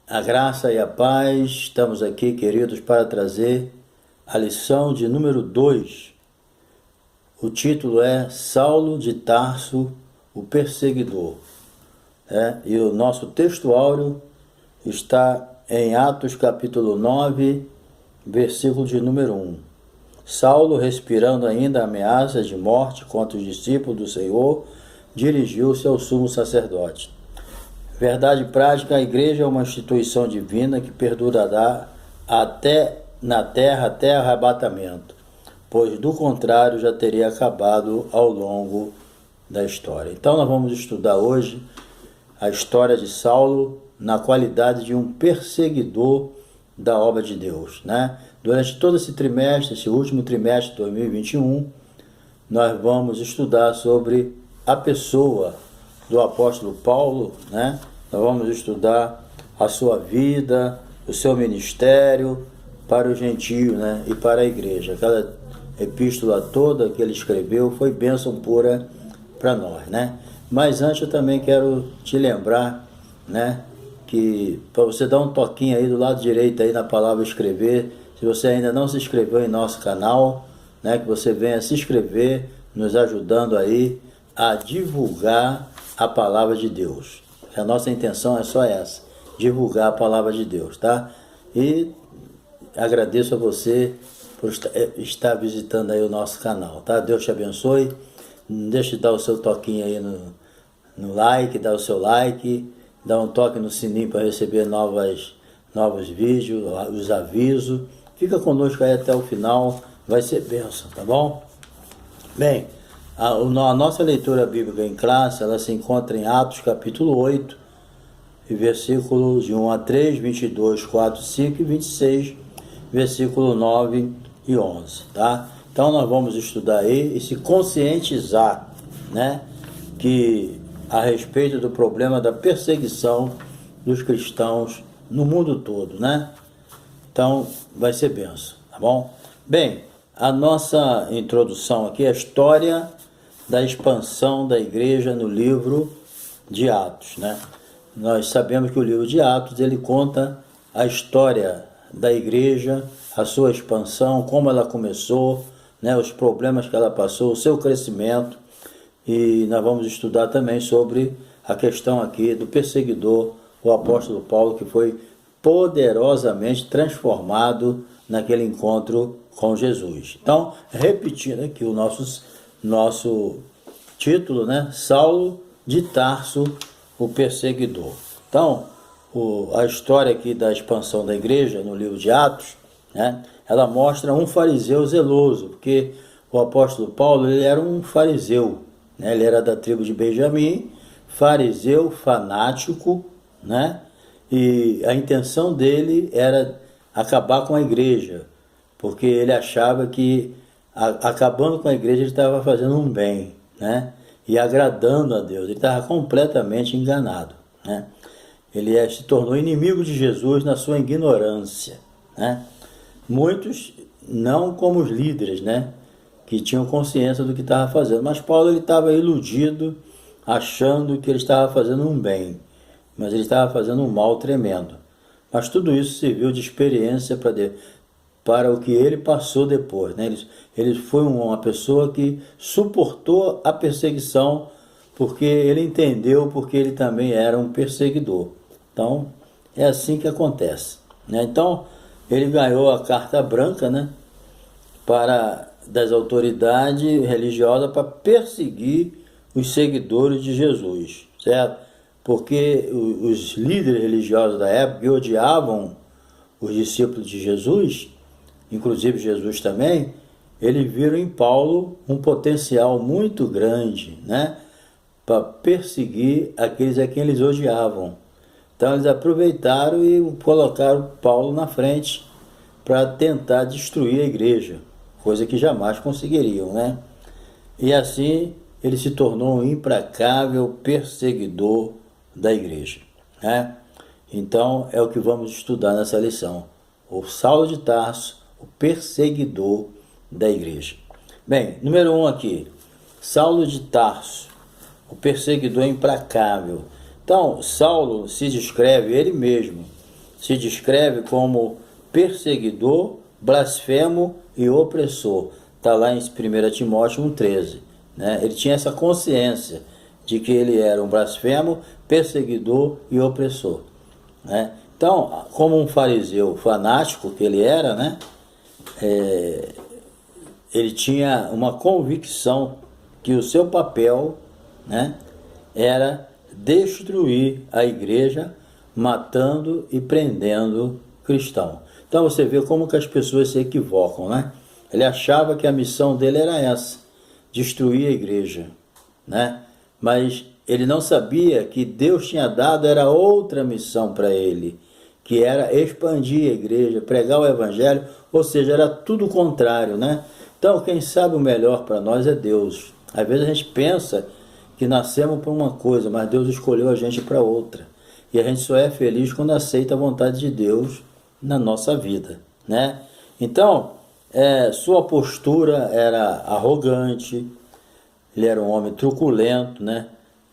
A graça e a paz, estamos aqui, queridos, para trazer a lição de número 2. O título é Saulo de Tarso, o Perseguidor. E o nosso texto áureo está em Atos capítulo 9, versículo de número 1. Saulo, respirando ainda ameaças de morte contra os discípulos do Senhor, dirigiu-se ao sumo sacerdote. Verdade prática, a igreja é uma instituição divina que perdurará na terra até arrebatamento, pois do contrário já teria acabado ao longo da história. Então nós vamos estudar hoje a história de Saulo na qualidade de um perseguidor da obra de Deus, né? Durante todo esse trimestre, esse último trimestre de 2021, nós vamos estudar sobre a pessoa do apóstolo Paulo, né? Nós vamos estudar a sua vida, o seu ministério para o gentio, né? E para a igreja. Aquela epístola toda que ele escreveu foi bênção pura para nós, né? Mas antes eu também quero te lembrar, né, que para você dar um toquinho aí do lado direito aí na palavra escrever, se você ainda não se inscreveu em nosso canal, né, que você venha se inscrever, nos ajudando aí a divulgar a palavra de Deus. A nossa intenção é só essa, divulgar a palavra de Deus, tá? E agradeço a você por estar visitando aí o nosso canal, tá? Deus te abençoe. Não deixe de dar o seu toquinho aí no like, dá o seu like, dá um toque no sininho para receber novos vídeos, os avisos. Fica conosco aí até o final, vai ser bênção, tá bom? Bem, a nossa leitura bíblica em classe, ela se encontra em Atos capítulo 8, versículos de 1 a 3, 22, 4, 5 e 26, versículo 9 e 11, tá? Então nós vamos estudar aí e se conscientizar, né, que a respeito do problema da perseguição dos cristãos no mundo todo, né? Então vai ser benção, tá bom? Bem, a nossa introdução aqui é a história da expansão da igreja no livro de Atos, né? Nós sabemos que o livro de Atos, ele conta a história da igreja, a sua expansão, como ela começou, né, os problemas que ela passou, o seu crescimento, e nós vamos estudar também sobre a questão aqui do perseguidor, o apóstolo Paulo, que foi poderosamente transformado naquele encontro com Jesus. Então, repetindo aqui o nosso título, né, Saulo de Tarso, o perseguidor. Então, a história aqui da expansão da igreja no livro de Atos, né, ela mostra um fariseu zeloso, porque o apóstolo Paulo, ele era um fariseu, né, ele era da tribo de Benjamim, fariseu fanático, né, e a intenção dele era acabar com a igreja, porque ele achava que acabando com a igreja ele estava fazendo um bem, né, e agradando a Deus. Ele estava completamente enganado, né. Ele se tornou inimigo de Jesus na sua ignorância, né. Muitos não como os líderes, né, que tinham consciência do que estava fazendo, mas Paulo ele estava iludido, achando que ele estava fazendo um bem, mas ele estava fazendo um mal tremendo. Mas tudo isso serviu de experiência para o que ele passou depois, né? Ele foi uma pessoa que suportou a perseguição porque ele entendeu porque ele também era um perseguidor. Então, é assim que acontece, né? Então, ele ganhou a carta branca, né, das autoridades religiosas para perseguir os seguidores de Jesus, certo? Porque os líderes religiosos da época que odiavam os discípulos de Jesus, inclusive Jesus também, eles viram em Paulo um potencial muito grande, né, para perseguir aqueles a quem eles odiavam. Então eles aproveitaram e colocaram Paulo na frente para tentar destruir a igreja, coisa que jamais conseguiriam, né? E assim ele se tornou um implacável perseguidor da igreja, né? Então é o que vamos estudar nessa lição. O Saulo de Tarso, o perseguidor da igreja. Bem, número 1 aqui, Saulo de Tarso, o perseguidor implacável. Então, Saulo se descreve ele mesmo se descreve como perseguidor, blasfemo e opressor. Está lá em 1 Timóteo 1,13. Né? Ele tinha essa consciência de que ele era um blasfemo, perseguidor e opressor. Né? Então, como um fariseu fanático que ele era, né? Ele tinha uma convicção que o seu papel, né, era destruir a igreja, matando e prendendo cristão. Então você vê como que as pessoas se equivocam, né? Ele achava que a missão dele era essa, destruir a igreja, né? Mas ele não sabia que Deus tinha dado era outra missão para ele, que era expandir a igreja, pregar o evangelho, ou seja, era tudo o contrário, né? Então, quem sabe o melhor para nós é Deus. Às vezes a gente pensa que nascemos para uma coisa, mas Deus escolheu a gente para outra. E a gente só é feliz quando aceita a vontade de Deus na nossa vida, né? Então, sua postura era arrogante, ele era um homem truculento, né?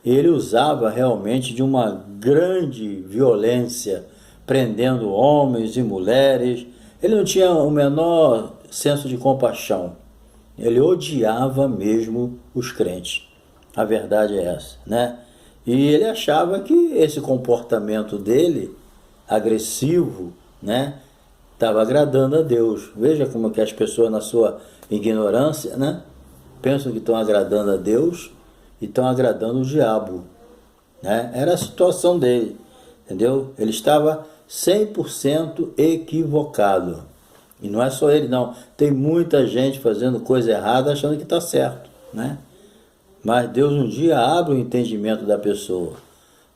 Ele usava realmente de uma grande violência, prendendo homens e mulheres. Ele não tinha o menor senso de compaixão. Ele odiava mesmo os crentes. A verdade é essa, né? E ele achava que esse comportamento dele, agressivo, né, estava agradando a Deus. Veja como que as pessoas, na sua ignorância, né, pensam que estão agradando a Deus e estão agradando o diabo, né? Era a situação dele, entendeu? Ele estava 100% equivocado. E não é só ele, não. Tem muita gente fazendo coisa errada achando que está certo, né? Mas Deus um dia abre o entendimento da pessoa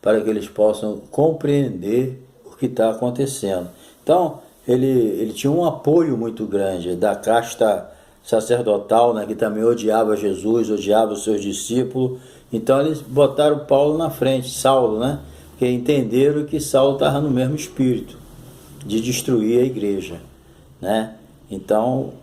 para que eles possam compreender o que está acontecendo. Então, ele tinha um apoio muito grande da casta sacerdotal, né, que também odiava Jesus, odiava os seus discípulos. Então, eles botaram Paulo na frente, Saulo, né? Porque entenderam que Saulo estava no mesmo espírito de destruir a igreja, né? Então,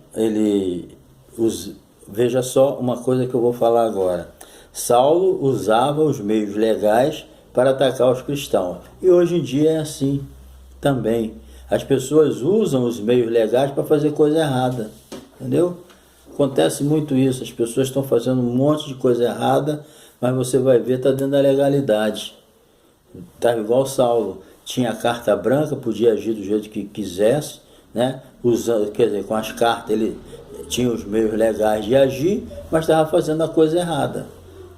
veja só uma coisa que eu vou falar agora. Saulo usava os meios legais para atacar os cristãos. E hoje em dia é assim também. As pessoas usam os meios legais para fazer coisa errada, entendeu? Acontece muito isso. As pessoas estão fazendo um monte de coisa errada, mas você vai ver, está dentro da legalidade. Está igual Saulo. Tinha a carta branca, podia agir do jeito que quisesse, né? Usando, quer dizer, com as cartas ele tinha os meios legais de agir, mas estava fazendo a coisa errada.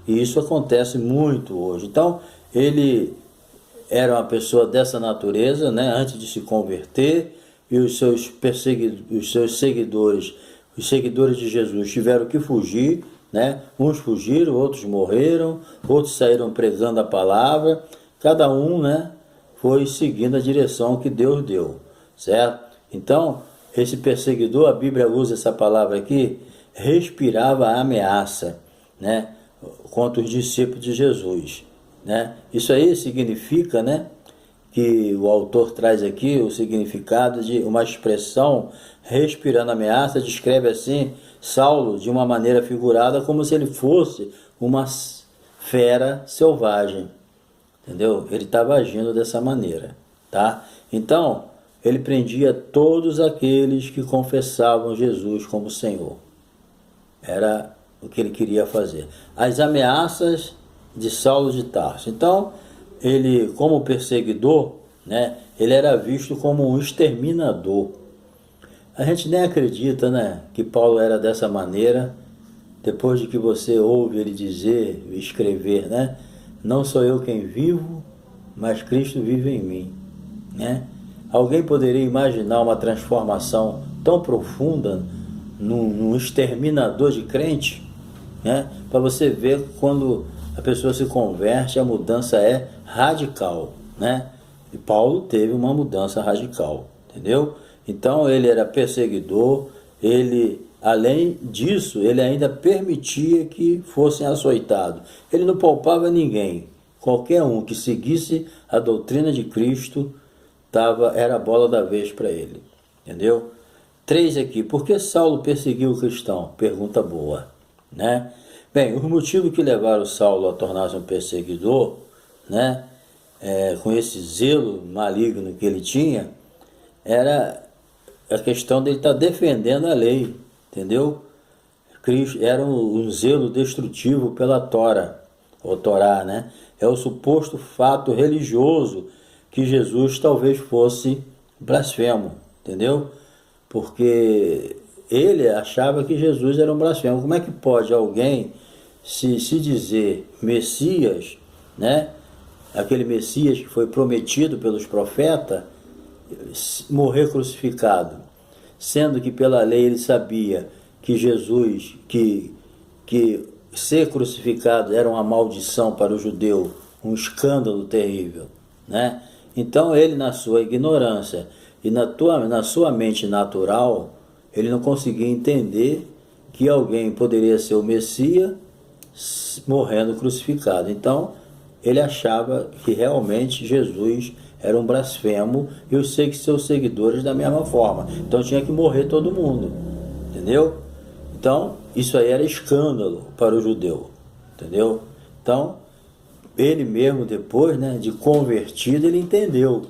E isso acontece muito hoje. Então, ele era uma pessoa dessa natureza, né, antes de se converter, e os seus seguidores, os seguidores de Jesus, tiveram que fugir, né? Uns fugiram, outros morreram, outros saíram pregando a palavra. Cada um, né, foi seguindo a direção que Deus deu, certo? Então, esse perseguidor, a Bíblia usa essa palavra aqui, respirava a ameaça, né, contra os discípulos de Jesus, né? Isso aí significa, né, que o autor traz aqui o significado de uma expressão respirando ameaça, descreve assim Saulo de uma maneira figurada como se ele fosse uma fera selvagem, entendeu? Ele estava agindo dessa maneira, tá? Então, ele prendia todos aqueles que confessavam Jesus como Senhor. Era o que ele queria fazer. As ameaças de Saulo de Tarso. Então, ele, como perseguidor, né, ele era visto como um exterminador. A gente nem acredita, né, que Paulo era dessa maneira, depois de que você ouve ele dizer, escrever, né? Não sou eu quem vivo, mas Cristo vive em mim, né? Alguém poderia imaginar uma transformação tão profunda num exterminador de crente, né? Para você ver, quando a pessoa se converte, a mudança é radical, né? E Paulo teve uma mudança radical, entendeu? Então ele era perseguidor, ele, além disso, ele ainda permitia que fossem açoitados. Ele não poupava ninguém. Qualquer um que seguisse a doutrina de Cristo era a bola da vez para ele, entendeu? 3 aqui, por que Saulo perseguiu o cristão? Pergunta boa, né? Bem, os motivos que levaram Saulo a tornar-se um perseguidor, né, com esse zelo maligno que ele tinha, era a questão dele estar defendendo a lei, entendeu? Cristo era um zelo destrutivo pela Tora, ou Torá, né? É o suposto fato religioso que Jesus talvez fosse blasfemo, entendeu? Porque ele achava que Jesus era um blasfemo. Como é que pode alguém se dizer Messias, né? Aquele Messias que foi prometido pelos profetas, morrer crucificado, sendo que pela lei ele sabia que Jesus, que ser crucificado era uma maldição para o judeu, um escândalo terrível, né? Então ele, na sua ignorância e na sua mente natural, ele não conseguia entender que alguém poderia ser o Messias morrendo crucificado. Então ele achava que realmente Jesus era um blasfemo e os seus seguidores da mesma forma. Então tinha que morrer todo mundo, entendeu? Então isso aí era escândalo para o judeu, entendeu? Então ele mesmo depois, né, de convertido, ele entendeu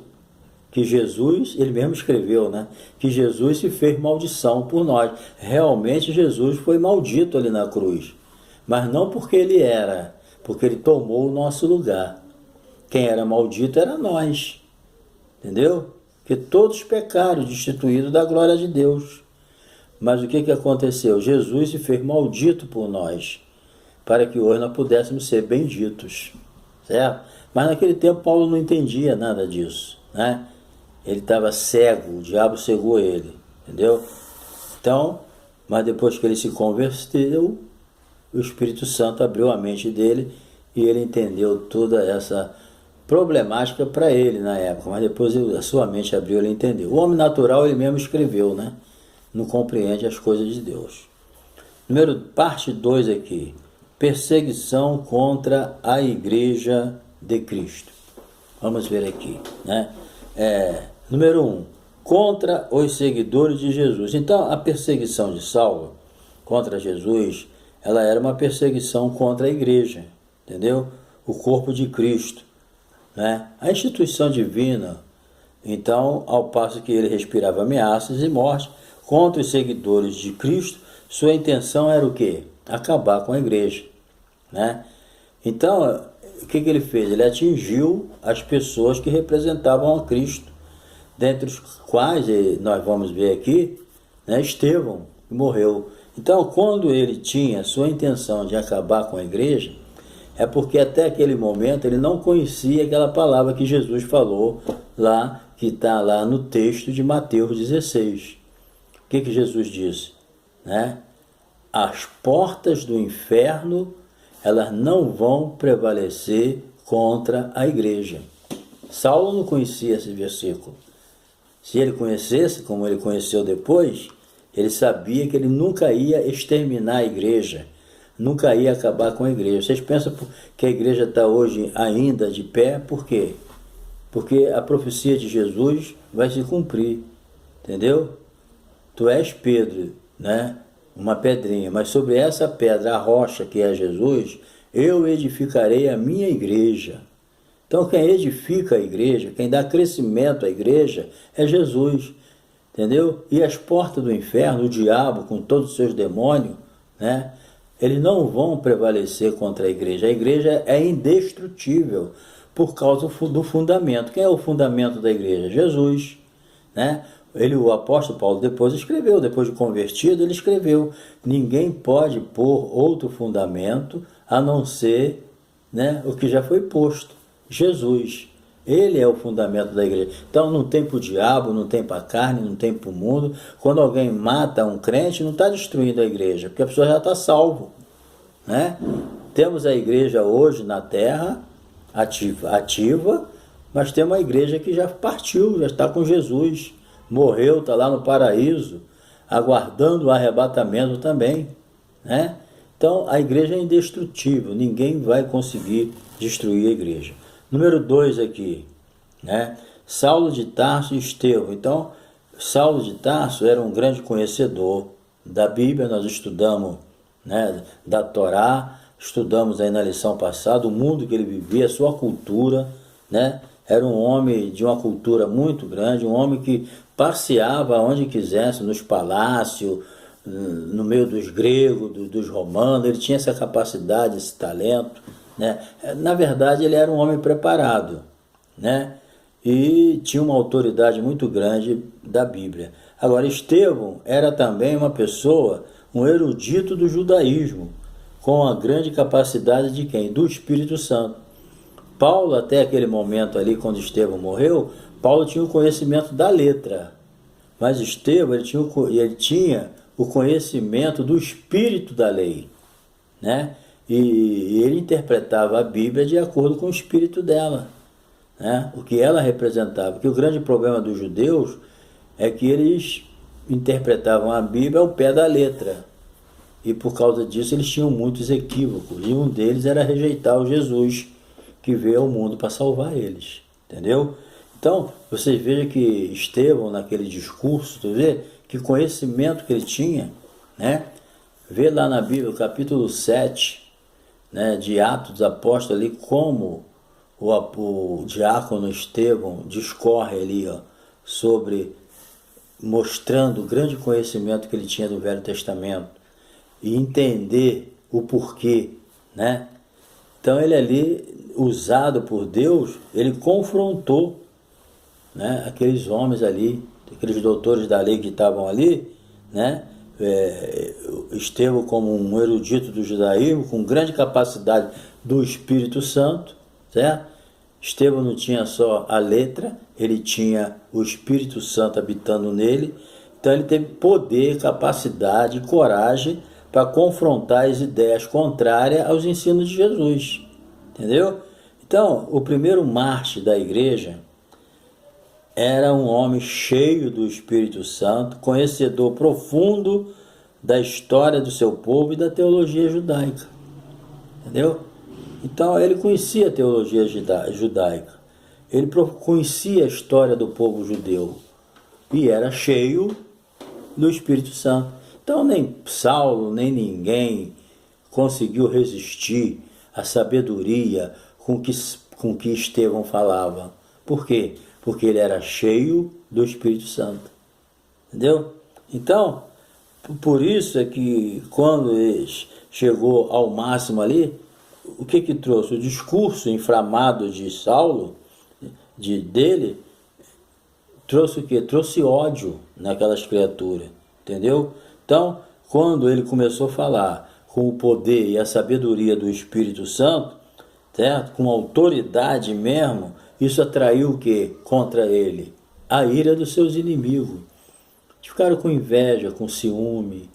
que Jesus, ele mesmo escreveu, né, que Jesus se fez maldição por nós. Realmente Jesus foi maldito ali na cruz, mas não porque ele era, porque ele tomou o nosso lugar. Quem era maldito era nós, entendeu? Porque todos pecaram, destituídos da glória de Deus. Mas o que aconteceu? Jesus se fez maldito por nós, para que hoje nós pudéssemos ser benditos, certo? Mas naquele tempo Paulo não entendia nada disso, né? Ele estava cego, o diabo cegou ele, entendeu? Então, mas depois que ele se converteu, o Espírito Santo abriu a mente dele e ele entendeu toda essa problemática para ele na época, mas depois a sua mente abriu e ele entendeu. O homem natural, ele mesmo escreveu, né? Não compreende as coisas de Deus. Parte 2 aqui. Perseguição contra a Igreja de Cristo. Vamos ver aqui, né? Número 1. Contra os seguidores de Jesus. Então, a perseguição de Saulo contra Jesus, ela era uma perseguição contra a igreja, entendeu? O corpo de Cristo, né? A instituição divina. Então, ao passo que ele respirava ameaças e morte contra os seguidores de Cristo, sua intenção era o quê? Acabar com a igreja, né? Então, o que ele fez? Ele atingiu as pessoas que representavam a Cristo, dentre os quais nós vamos ver aqui, né, Estevão, que morreu. Então, quando ele tinha sua intenção de acabar com a igreja, é porque até aquele momento ele não conhecia aquela palavra que Jesus falou lá, que está lá no texto de Mateus 16. O que Jesus disse? Né? As portas do inferno, elas não vão prevalecer contra a igreja. Saulo não conhecia esse versículo. Se ele conhecesse, como ele conheceu depois, ele sabia que ele nunca ia exterminar a igreja, nunca ia acabar com a igreja. Vocês pensam que a igreja está hoje ainda de pé? Por quê? Porque a profecia de Jesus vai se cumprir, entendeu? Tu és Pedro, né? Uma pedrinha, mas sobre essa pedra, a rocha que é Jesus, eu edificarei a minha igreja. Então quem edifica a igreja, quem dá crescimento à igreja é Jesus, entendeu? E as portas do inferno, o diabo com todos os seus demônios, né? Eles não vão prevalecer contra a igreja. A igreja é indestrutível por causa do fundamento. Quem é o fundamento da igreja? Jesus, né? O apóstolo Paulo depois escreveu, depois de convertido, ele escreveu: ninguém pode pôr outro fundamento a não ser, né, o que já foi posto, Jesus. Ele é o fundamento da igreja. Então não tem para o diabo, não tem para a carne, não tem para o mundo. Quando alguém mata um crente, não está destruindo a igreja, porque a pessoa já está salvo, né? Temos a igreja hoje na terra, ativa, mas temos a igreja que já partiu, já está com Jesus, morreu, está lá no paraíso, aguardando o arrebatamento também, né? Então a igreja é indestrutível, ninguém vai conseguir destruir a igreja. Número 2 aqui, né? Saulo de Tarso e Estevão. Então, Saulo de Tarso era um grande conhecedor da Bíblia, nós estudamos, né, da Torá, estudamos aí na lição passada, o mundo que ele vivia, a sua cultura, né? Era um homem de uma cultura muito grande, um homem que passeava onde quisesse, nos palácios, no meio dos gregos, dos romanos. Ele tinha essa capacidade, esse talento, né? Na verdade, ele era um homem preparado, né? E tinha uma autoridade muito grande da Bíblia. Agora, Estevão era também uma pessoa, um erudito do judaísmo, com a grande capacidade de quem? Do Espírito Santo. Paulo, até aquele momento ali, quando Estevão morreu, Paulo tinha o conhecimento da letra, mas Estevão ele tinha o conhecimento do espírito da lei, né? E ele interpretava a Bíblia de acordo com o espírito dela, né? O que ela representava. Porque o grande problema dos judeus é que eles interpretavam a Bíblia ao pé da letra, e por causa disso eles tinham muitos equívocos, e um deles era rejeitar o Jesus que veio ao mundo para salvar eles, entendeu? Então, vocês vejam que Estevão, naquele discurso, tu vê que conhecimento que ele tinha, né? Vê lá na Bíblia, o capítulo 7, né, de Atos dos Apóstolos, ali, como o diácono Estevão discorre ali, ó, sobre, mostrando o grande conhecimento que ele tinha do Velho Testamento e entender o porquê, né? Então ele ali, usado por Deus, ele confrontou, né, aqueles homens ali, aqueles doutores da lei que estavam ali, né? Estevão, como um erudito do judaísmo, com grande capacidade do Espírito Santo, certo? Estevão não tinha só a letra, ele tinha o Espírito Santo habitando nele, então ele teve poder, capacidade e coragem para confrontar as ideias contrárias aos ensinos de Jesus, entendeu? Então, o primeiro mártir da igreja era um homem cheio do Espírito Santo, conhecedor profundo da história do seu povo e da teologia judaica, entendeu? Então ele conhecia a teologia judaica, ele conhecia a história do povo judeu e era cheio do Espírito Santo. Então nem Saulo, nem ninguém conseguiu resistir à sabedoria com que Estevão falava. Por quê? Porque ele era cheio do Espírito Santo. Entendeu? Então, por isso é que quando ele chegou ao máximo ali, o que trouxe? O discurso inflamado de Saulo, dele, trouxe o quê? Trouxe ódio naquelas criaturas. Entendeu? Então, quando ele começou a falar com o poder e a sabedoria do Espírito Santo, certo? Com autoridade mesmo, isso atraiu o quê? Contra ele? A ira dos seus inimigos. Ficaram com inveja, com ciúme,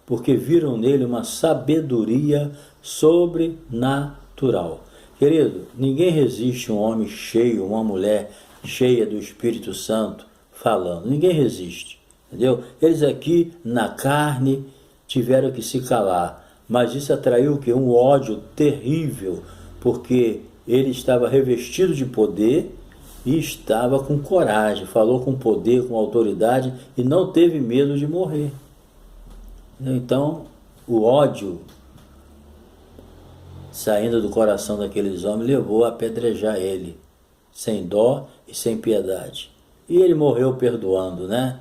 porque viram nele uma sabedoria sobrenatural. Querido, ninguém resiste a um homem cheio, uma mulher cheia do Espírito Santo falando. Ninguém resiste, entendeu? Eles aqui, na carne, tiveram que se calar, mas isso atraiu o quê? Um ódio terrível, porque ele estava revestido de poder e estava com coragem, falou com poder, com autoridade e não teve medo de morrer. Então, o ódio saindo do coração daqueles homens levou a apedrejar ele, sem dó e sem piedade. E ele morreu perdoando, né?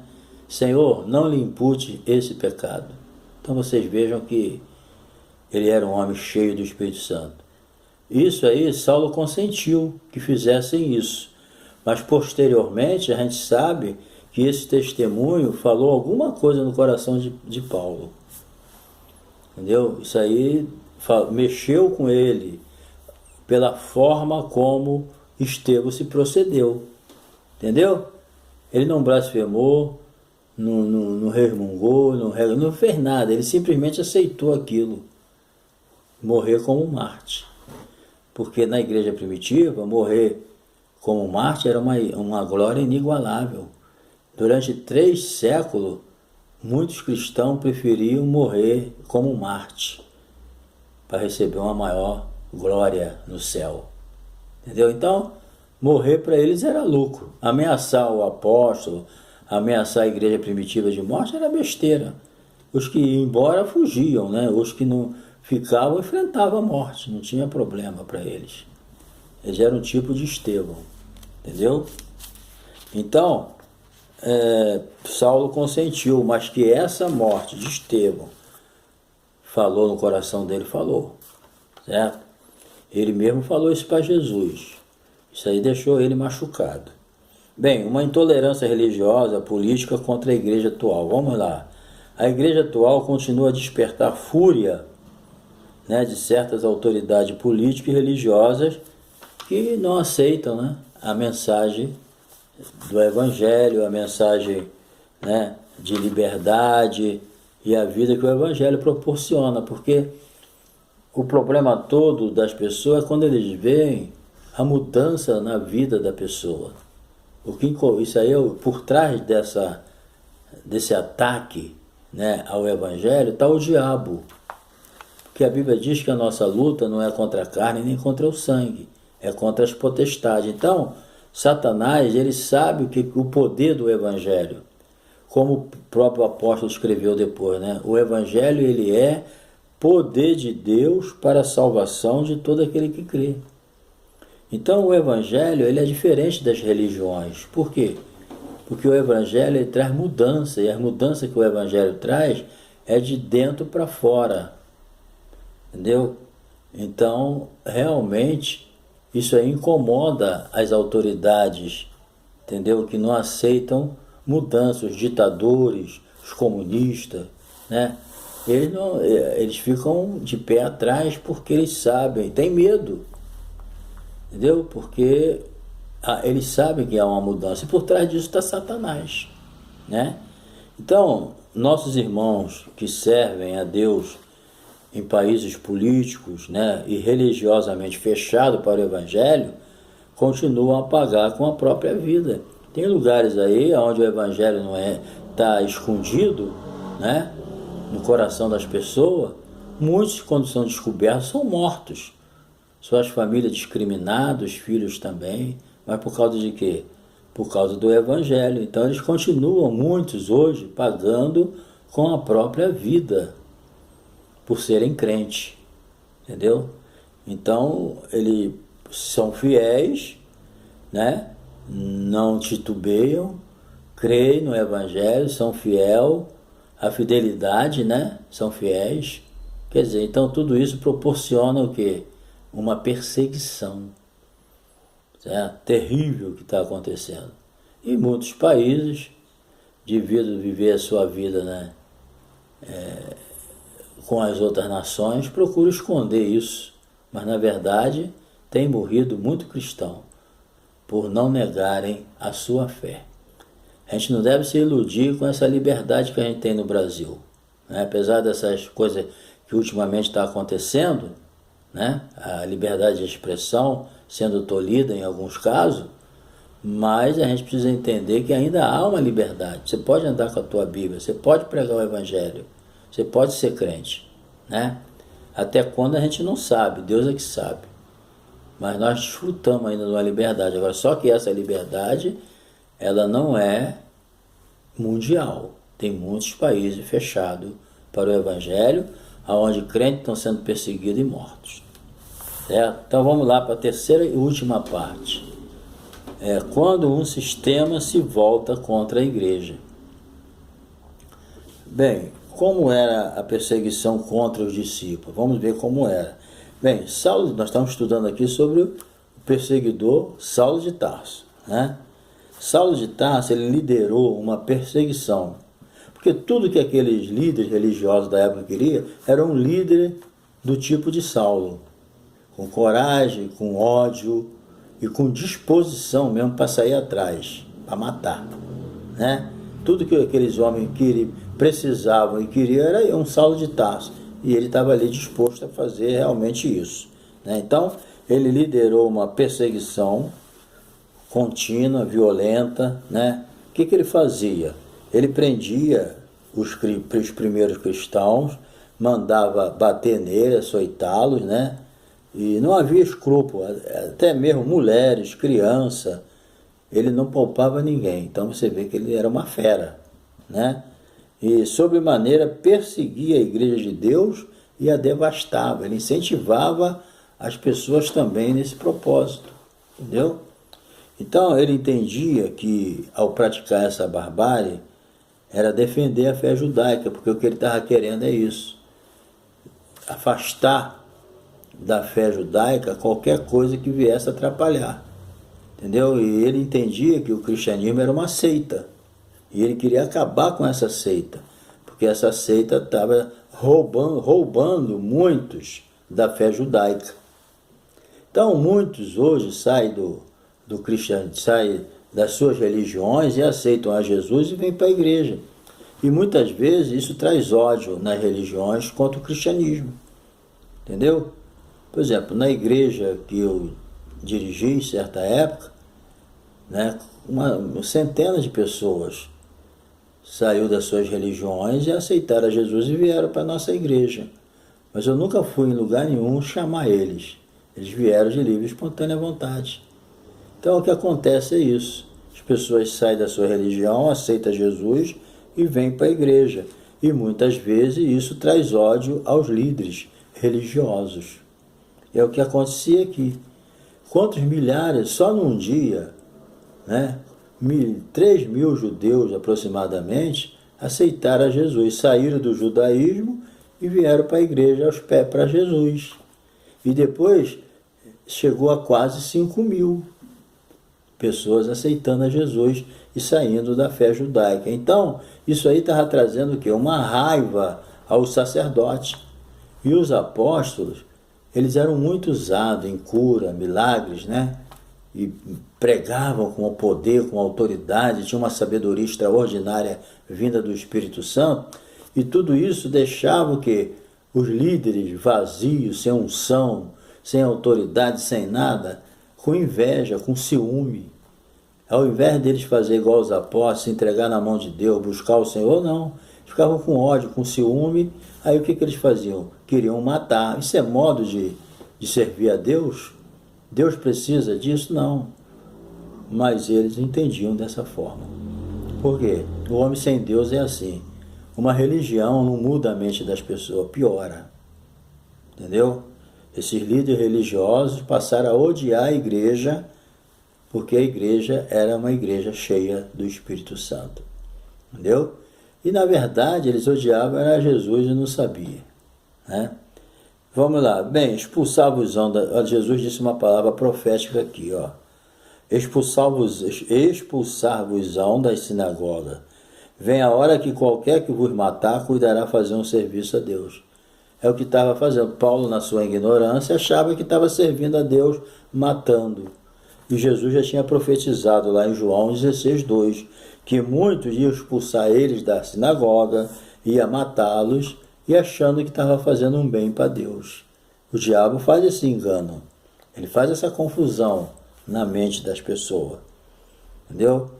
Senhor, não lhe impute esse pecado. Então vocês vejam que ele era um homem cheio do Espírito Santo. Isso aí, Saulo consentiu que fizessem isso. Mas posteriormente a gente sabe que esse testemunho falou alguma coisa no coração de Paulo. Entendeu? Isso aí mexeu com ele pela forma como Estevão se procedeu. Entendeu? Ele não blasfemou, não resmungou, não fez nada. Ele simplesmente aceitou aquilo. Morrer como Marte. Porque na igreja primitiva, morrer como Marte era uma glória inigualável. Durante 3 séculos, muitos cristãos preferiam morrer como Marte, para receber uma maior glória no céu. Entendeu? Então, morrer para eles era lucro. Ameaçar o apóstolo, ameaçar a igreja primitiva de morte era besteira. Os que iam embora fugiam, né? Os que não ficavam enfrentavam a morte, não tinha problema para eles. Eles eram um tipo de Estevão, entendeu? Então, Saulo consentiu, mas que essa morte de Estevão falou no coração dele, falou, certo? Ele mesmo falou isso para Jesus. Isso aí deixou ele machucado. Bem, uma intolerância religiosa, política contra a igreja atual. Vamos lá. A igreja atual continua a despertar fúria, né, de certas autoridades políticas e religiosas que não aceitam, né, a mensagem do Evangelho, a mensagem, né, de liberdade e a vida que o Evangelho proporciona, porque o problema todo das pessoas é quando eles veem a mudança na vida da pessoa. Isso aí, por trás desse ataque, né, ao Evangelho, está o diabo. Porque a Bíblia diz que a nossa luta não é contra a carne nem contra o sangue, é contra as potestades. Então, Satanás, ele sabe o poder do Evangelho, como o próprio apóstolo escreveu depois, né? O Evangelho, ele é poder de Deus para a salvação de todo aquele que crê. Então, o Evangelho, ele é diferente das religiões. Por quê? Porque o Evangelho, ele traz mudança, e a mudança que o Evangelho traz é de dentro para fora. Entendeu? Então, realmente, isso aí incomoda as autoridades, entendeu? Que não aceitam mudanças, os ditadores, os comunistas, né? Eles ficam de pé atrás porque eles sabem, têm medo, entendeu? Porque eles sabem que há uma mudança, e por trás disso está Satanás, né? Então, nossos irmãos que servem a Deus em países políticos, né, e religiosamente fechados para o Evangelho, continuam a pagar com a própria vida. Tem lugares aí onde o Evangelho não está escondido, né, no coração das pessoas. Muitos, quando são descobertos, são mortos. Suas famílias discriminadas, os filhos também. Mas por causa de quê? Por causa do Evangelho. Então eles continuam, muitos hoje, pagando com a própria vida, por serem crentes, entendeu? Então, eles são fiéis, né? Não titubeiam, creem no Evangelho, são fiéis, a fidelidade, né? São fiéis. Quer dizer, então tudo isso proporciona o quê? Uma perseguição, certo? Terrível que está acontecendo. E muitos países, devido a viver a sua vida, né, com as outras nações, procuram esconder isso, mas na verdade tem morrido muito cristão por não negarem a sua fé. A gente não deve se iludir com essa liberdade que a gente tem no Brasil, né? Apesar dessas coisas que ultimamente está acontecendo, né? A liberdade de expressão sendo tolhida em alguns casos, mas a gente precisa entender que ainda há uma liberdade. Você pode andar com a tua Bíblia, você pode pregar o Evangelho, você pode ser crente, né? Até quando a gente não sabe, Deus é que sabe. Mas nós desfrutamos ainda de uma liberdade. Agora, só que essa liberdade, ela não é mundial. Tem muitos países fechados para o Evangelho, onde crentes estão sendo perseguidos e mortos. Certo? Então vamos lá para a terceira e última parte. Quando um sistema se volta contra a igreja. Bem, como era a perseguição contra os discípulos? Vamos ver como era. Bem, Saulo, nós estamos estudando aqui sobre o perseguidor Saulo de Tarso, né? Saulo de Tarso, ele liderou uma perseguição, porque tudo que aqueles líderes religiosos da época queriam era um líder do tipo de Saulo, com coragem, com ódio e com disposição mesmo para sair atrás, para matar, né? Tudo que aqueles homens precisavam e queriam era um Saulo de Tarso, e ele estava ali disposto a fazer realmente isso, né? Então, ele liderou uma perseguição contínua, violenta, né? O que ele fazia? Ele prendia os primeiros cristãos, mandava bater neles, açoitá-los, né? E não havia escrúpulo, até mesmo mulheres, crianças, ele não poupava ninguém. Então você vê que ele era uma fera, né? E sobremaneira perseguia a igreja de Deus e a devastava. Ele incentivava as pessoas também nesse propósito, entendeu? Então ele entendia que ao praticar essa barbárie era defender a fé judaica, porque o que ele estava querendo é isso, afastar da fé judaica qualquer coisa que viesse atrapalhar, entendeu? E ele entendia que o cristianismo era uma seita, e ele queria acabar com essa seita, porque essa seita estava roubando muitos da fé judaica. Então muitos hoje saem do cristianismo, saem das suas religiões e aceitam a Jesus e vêm para a igreja. E muitas vezes isso traz ódio nas religiões contra o cristianismo, entendeu? Por exemplo, na igreja que eu dirigi em certa época, né, centenas de pessoas saiu das suas religiões e aceitaram a Jesus e vieram para a nossa igreja. Mas eu nunca fui em lugar nenhum chamar eles. Eles vieram de livre e espontânea vontade. Então o que acontece é isso. As pessoas saem da sua religião, aceitam Jesus e vêm para a igreja. E muitas vezes isso traz ódio aos líderes religiosos. É o que acontecia aqui. Quantos milhares, só num dia, né? 3.000 judeus aproximadamente aceitaram a Jesus, saíram do judaísmo e vieram para a igreja aos pés para Jesus. E depois chegou a quase 5.000 pessoas aceitando a Jesus e saindo da fé judaica. Então, isso aí estava trazendo o quê? Uma raiva aos sacerdotes. E os apóstolos, eles eram muito usados em cura, milagres, né? E pregavam com poder, com autoridade, tinha uma sabedoria extraordinária vinda do Espírito Santo, e tudo isso deixava o quê? Os líderes vazios, sem unção, sem autoridade, sem nada, com inveja, com ciúme. Ao invés deles fazer igual os apóstolos, se entregar na mão de Deus, buscar o Senhor, não. Ficavam com ódio, com ciúme. Aí o que eles faziam? Queriam matar. Isso é modo de servir a Deus? Deus precisa disso? Não. Mas eles entendiam dessa forma. Por quê? O homem sem Deus é assim. Uma religião não muda a mente das pessoas, piora. Entendeu? Esses líderes religiosos passaram a odiar a igreja, porque a igreja era uma igreja cheia do Espírito Santo. Entendeu? E na verdade eles odiavam era Jesus e não sabiam, né? Vamos lá. Bem, expulsar-vos-ão Jesus disse uma palavra profética aqui, ó. Expulsar-vos-ão das sinagogas. Vem a hora que qualquer que vos matar cuidará fazer um serviço a Deus. É o que estava fazendo. Paulo, na sua ignorância, achava que estava servindo a Deus matando. E Jesus já tinha profetizado lá em João 16:2, que muitos iam expulsar eles da sinagoga, ia matá-los, e achando que estava fazendo um bem para Deus. O diabo faz esse engano. Ele faz essa confusão na mente das pessoas. Entendeu?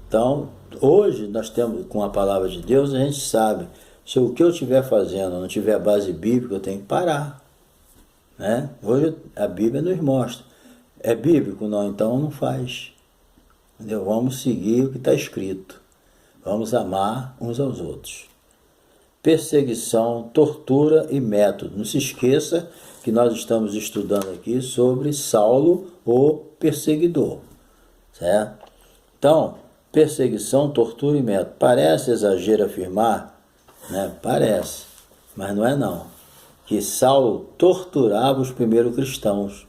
Então, hoje nós temos, com a palavra de Deus, a gente sabe, se o que eu estiver fazendo não tiver base bíblica, eu tenho que parar, né? Hoje a Bíblia nos mostra. É bíblico? Não, então não faz. Entendeu? Vamos seguir o que está escrito. Vamos amar uns aos outros. Perseguição, tortura e método. Não se esqueça que nós estamos estudando aqui sobre Saulo, o perseguidor. Certo? Então, perseguição, tortura e método. Parece exagero afirmar, né? Parece, mas não é não. Que Saulo torturava os primeiros cristãos.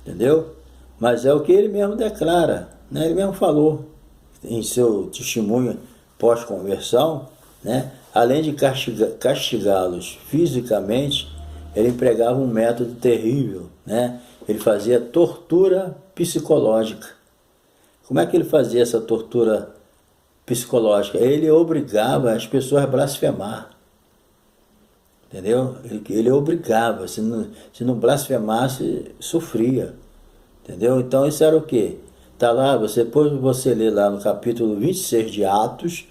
Entendeu? Mas é o que ele mesmo declara, né? Ele mesmo falou em seu testemunho pós-conversão, né? Além de castigá-los fisicamente, ele empregava um método terrível, né? Ele fazia tortura psicológica. Como é que ele fazia essa tortura psicológica? Ele obrigava as pessoas a blasfemar. Entendeu? Ele obrigava, se não blasfemasse, sofria. Entendeu? Então isso era o quê? Está lá, depois você lê lá no capítulo 26 de Atos,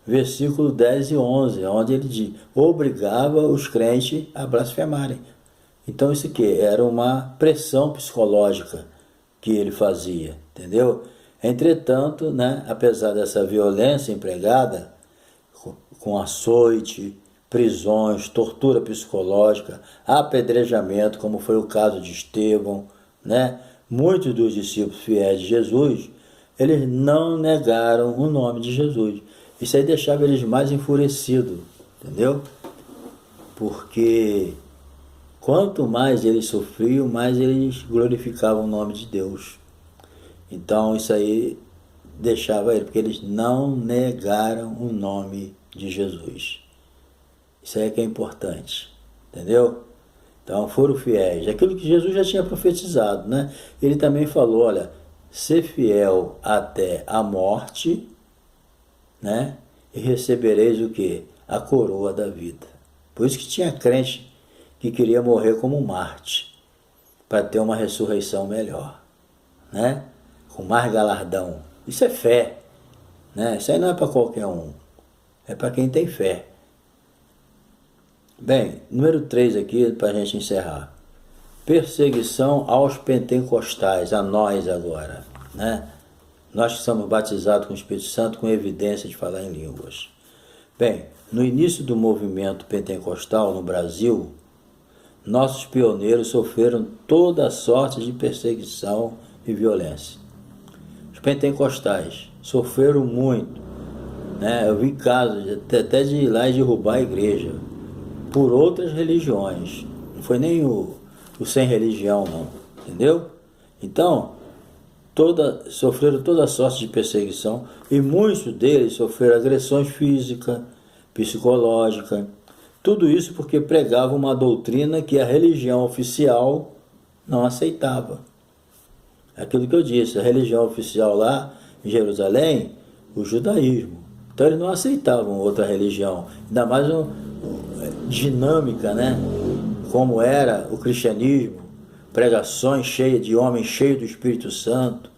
versículo 10 e 11, onde ele diz, obrigava os crentes a blasfemarem. Então isso aqui era uma pressão psicológica que ele fazia, entendeu? Entretanto, né, apesar dessa violência empregada, com açoite, prisões, tortura psicológica, apedrejamento, como foi o caso de Estevão, né? Muitos dos discípulos fiéis de Jesus, eles não negaram o nome de Jesus. Isso aí deixava eles mais enfurecidos, entendeu? Porque quanto mais eles sofriam, mais eles glorificavam o nome de Deus. Então isso aí deixava ele, porque eles não negaram o nome de Jesus. Isso aí é que é importante, entendeu? Então foram fiéis. Aquilo que Jesus já tinha profetizado, né? Ele também falou, olha, ser fiel até a morte, né? E recebereis o quê? A coroa da vida. Por isso que tinha crente que queria morrer como um Marte, para ter uma ressurreição melhor, né? Com mais galardão. Isso é fé, né? Isso aí não é para qualquer um, é para quem tem fé. Bem, número 3 aqui, para a gente encerrar. Perseguição aos pentecostais, a nós agora, né? Nós que somos batizados com o Espírito Santo, com evidência de falar em línguas. Bem, no início do movimento pentecostal no Brasil, nossos pioneiros sofreram toda sorte de perseguição e violência. Os pentecostais sofreram muito, né? Eu vi casos até de ir lá e derrubar a igreja por outras religiões. Não foi nem o sem religião, não, entendeu? Então, sofreram toda sorte de perseguição e muitos deles sofreram agressões físicas, psicológicas, tudo isso porque pregavam uma doutrina que a religião oficial não aceitava. Aquilo que eu disse, a religião oficial lá em Jerusalém, o judaísmo. Então eles não aceitavam outra religião, ainda mais dinâmica, né? Como era o cristianismo, pregações cheias de homens cheios do Espírito Santo,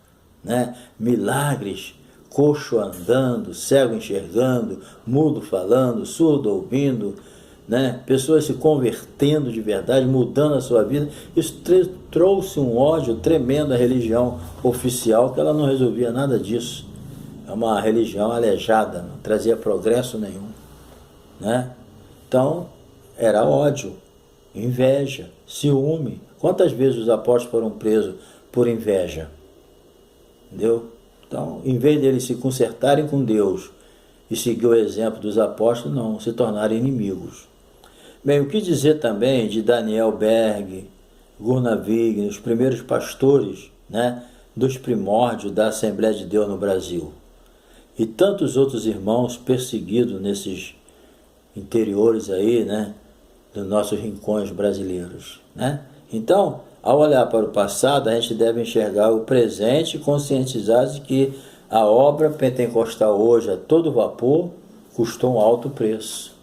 né? Milagres, coxo andando, cego enxergando, mudo falando, surdo ouvindo, né? Pessoas se convertendo de verdade, mudando a sua vida. Isso trouxe um ódio tremendo à religião oficial, que ela não resolvia nada disso. É uma religião aleijada, não trazia progresso nenhum, né? Então, era ódio, inveja, ciúme. Quantas vezes os apóstolos foram presos por inveja? Entendeu? Então, em vez deles se consertarem com Deus e seguir o exemplo dos apóstolos, não, se tornaram inimigos. Bem, o que dizer também de Daniel Berg, Gunnar Wigner, os primeiros pastores, né, dos primórdios da Assembleia de Deus no Brasil? E tantos outros irmãos perseguidos nesses interiores aí, né, dos nossos rincões brasileiros, né? Então, ao olhar para o passado, a gente deve enxergar o presente e conscientizar de que a obra pentecostal hoje, a todo vapor, custou um alto preço.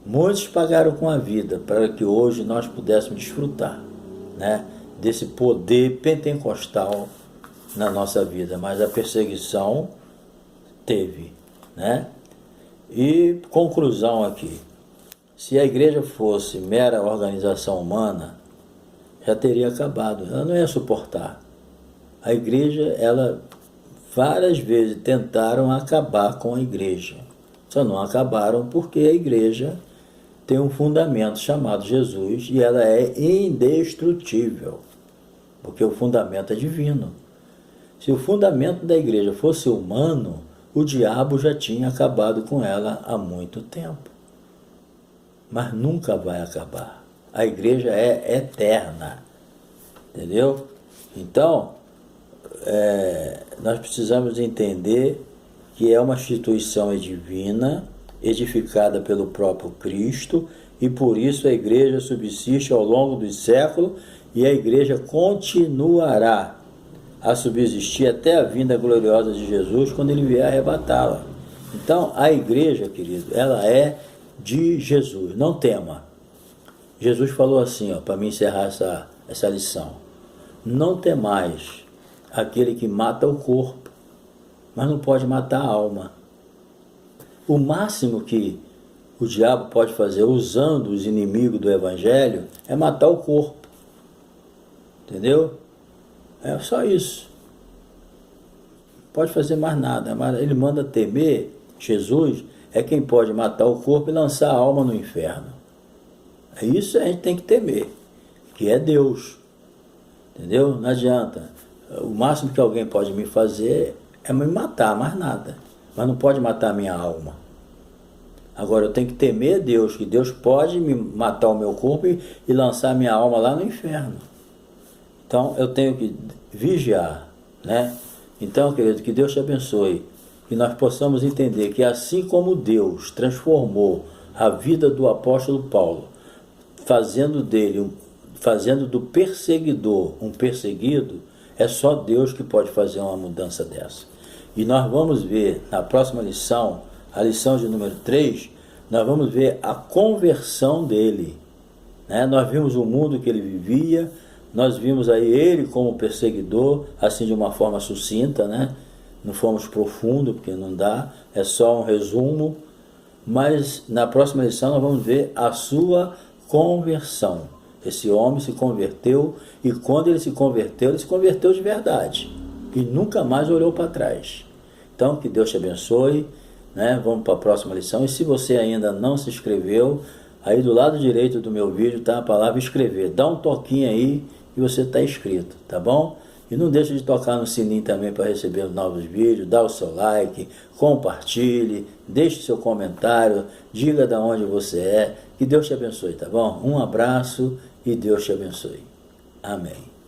Muitos pagaram com a vida para que hoje nós pudéssemos desfrutar, né, desse poder pentecostal na nossa vida, mas a perseguição teve, né? E conclusão aqui, se a igreja fosse mera organização humana, já teria acabado, ela não ia suportar. A igreja, várias vezes tentaram acabar com a igreja, só não acabaram porque a igreja tem um fundamento chamado Jesus e ela é indestrutível, porque o fundamento é divino. Se o fundamento da igreja fosse humano, o diabo já tinha acabado com ela há muito tempo. Mas nunca vai acabar. A igreja é eterna. Entendeu? Então, nós precisamos entender que é uma instituição divina, edificada pelo próprio Cristo, e por isso a igreja subsiste ao longo dos séculos e a igreja continuará a subsistir até a vinda gloriosa de Jesus, quando ele vier arrebatá-la. Então, a igreja, querido, ela é de Jesus, não tema. Jesus falou assim, para mim encerrar essa lição: não temais aquele que mata o corpo, mas não pode matar a alma. O máximo que o diabo pode fazer usando os inimigos do evangelho é matar o corpo. Entendeu? É só isso. Pode fazer mais nada. Mas ele manda temer, Jesus, é quem pode matar o corpo e lançar a alma no inferno. É isso que a gente tem que temer, que é Deus. Entendeu? Não adianta. O máximo que alguém pode me fazer é me matar, mais nada. Mas não pode matar a minha alma. Agora eu tenho que temer Deus, que Deus pode me matar o meu corpo e lançar a minha alma lá no inferno. Então eu tenho que vigiar, né? Então, querido, que Deus te abençoe. Que nós possamos entender que assim como Deus transformou a vida do apóstolo Paulo, fazendo do perseguidor um perseguido, é só Deus que pode fazer uma mudança dessa. E nós vamos ver na próxima lição, a lição de número 3, nós vamos ver a conversão dele. Né? Nós vimos o mundo que ele vivia, nós vimos aí ele como perseguidor, assim de uma forma sucinta, né? Não fomos profundo, porque não dá, é só um resumo. Mas na próxima lição nós vamos ver a sua conversão. Esse homem se converteu, e quando ele se converteu de verdade. E nunca mais olhou para trás. Então, que Deus te abençoe, né? Vamos para a próxima lição. E se você ainda não se inscreveu, aí do lado direito do meu vídeo está a palavra inscrever. Dá um toquinho aí e você está inscrito, tá bom? E não deixe de tocar no sininho também para receber os novos vídeos, dá o seu like, compartilhe, deixe seu comentário, diga de onde você é. Que Deus te abençoe, tá bom? Um abraço e Deus te abençoe. Amém.